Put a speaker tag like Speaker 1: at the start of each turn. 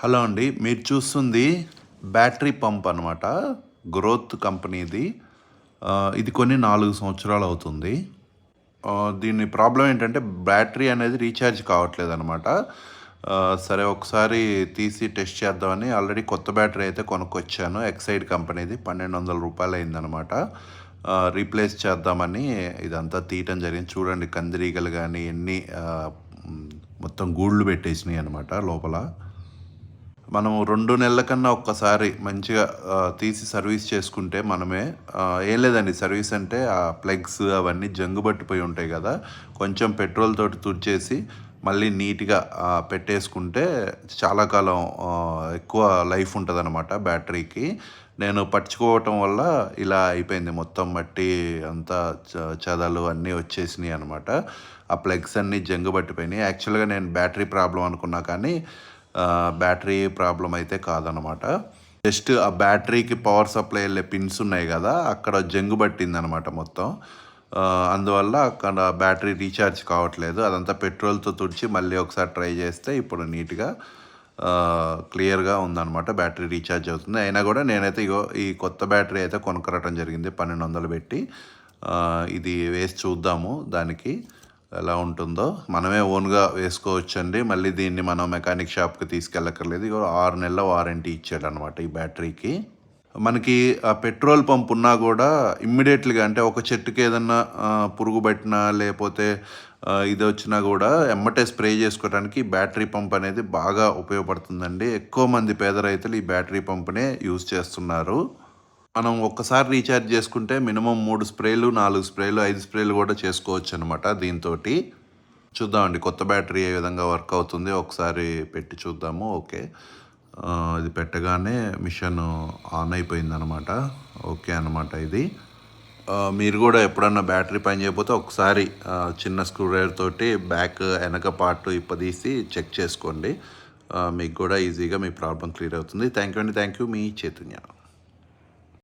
Speaker 1: Hello అండి. మీరు చూస్తుంది బ్యాటరీ పంప్ అనమాట. గ్రోత్ కంపెనీది. ఇది కొని 4 సంవత్సరాలు అవుతుంది. దీని ప్రాబ్లమ్ ఏంటంటే బ్యాటరీ అనేది రీఛార్జ్ కావట్లేదనమాట. సరే ఒకసారి తీసి టెస్ట్ చేద్దామని ఆల్రెడీ కొత్త బ్యాటరీ అయితే కొనుక్కొచ్చాను. ఎక్సైడ్ కంపెనీది రూ. 1200 అయిందనమాట. రీప్లేస్ చేద్దామని ఇదంతా తీయటం జరిగింది. చూడండి కందిరీగలు గానీ ఎన్ని మొత్తం గూళ్ళు పెట్టేసినాయి అనమాట లోపల. మనం 2 నెలల కన్నా ఒక్కసారి మంచిగా తీసి సర్వీస్ చేసుకుంటే మనమే ఏం లేదండి. సర్వీస్ అంటే ఆ ప్లగ్స్ అవన్నీ జంగు పట్టిపోయి ఉంటాయి కదా! కొంచెం పెట్రోల్ తోటి తుడిచేసి మళ్ళీ నీట్‌గా పెట్టేసుకుంటే చాలా కాలం ఎక్కువ లైఫ్ ఉంటదనమాట బ్యాటరీకి. నేను పట్టించుకోవటం వల్ల ఇలా అయిపోయింది. మొత్తం మట్టి అంతా చెదలు అన్నీ వచ్చేసినాయి అనమాట. ఆ ప్లగ్స్ అన్నీ జంగు పట్టిపోయినాయి. యాక్చువల్‌గా నేను బ్యాటరీ ప్రాబ్లమ్ అనుకున్నా కానీ బ్యాటరీ ప్రాబ్లం అయితే కాదనమాట. జస్ట్ ఆ బ్యాటరీకి పవర్ సప్లై వెళ్ళే పిన్స్ ఉన్నాయి కదా, అక్కడ జంగు పట్టిందనమాట మొత్తం. అందువల్ల అక్కడ బ్యాటరీ రీఛార్జ్ కావట్లేదు. అదంతా పెట్రోల్తో తుడిచి మళ్ళీ ఒకసారి ట్రై చేస్తే ఇప్పుడు నీట్గా క్లియర్గా ఉందన్నమాట. బ్యాటరీ రీఛార్జ్ అవుతుంది. అయినా కూడా నేనైతే ఈ కొత్త బ్యాటరీ అయితే కొనుక్కరటం జరిగింది 1200 పెట్టి. ఇది వేసి చూద్దాము దానికి ఎలా ఉంటుందో. మనమే ఓన్గా వేసుకోవచ్చండి. మళ్ళీ దీన్ని మనం మెకానిక్ షాప్కి తీసుకెళ్ళక్కర్లేదు. 6 నెలల వారంటీ ఇచ్చాడనమాట ఈ బ్యాటరీకి. మనకి ఆ పెట్రోల్ పంప్ ఉన్నా కూడా ఇమ్మీడియట్లీగా అంటే ఒక చెట్టుకి ఏదన్నా పురుగు పట్టినా లేకపోతే ఇది వచ్చినా కూడా ఎమ్మటే స్ప్రే చేసుకోవడానికి బ్యాటరీ పంప్ అనేది బాగా ఉపయోగపడుతుందండి. ఎక్కువ మంది పేద రైతులు ఈ బ్యాటరీ పంప్నే యూజ్ చేస్తున్నారు. మనం ఒక్కసారి రీఛార్జ్ చేసుకుంటే మినిమం 3 స్ప్రేలు, 4 స్ప్రేలు, 5 స్ప్రేలు కూడా చేసుకోవచ్చు అనమాట దీంతోటి. చూద్దామండి కొత్త బ్యాటరీ ఏ విధంగా వర్క్ అవుతుంది ఒకసారి పెట్టి చూద్దాము. ఓకే. ఇది పెట్టగానే మిషన్ ఆన్ అయిపోయిందనమాట. ఓకే అనమాట ఇది. మీరు కూడా ఎప్పుడన్నా బ్యాటరీ పని చేయకపోతే ఒకసారి చిన్న స్క్రూ డ్రైవర్ తోటి బ్యాక్ వెనక పార్ట్ ఇప్పదీసి చెక్ చేసుకోండి. మీకు కూడా ఈజీగా మీ ప్రాబ్లం క్లియర్ అవుతుంది. థ్యాంక్ యూ అండి. Thank you. మీ చైతన్య.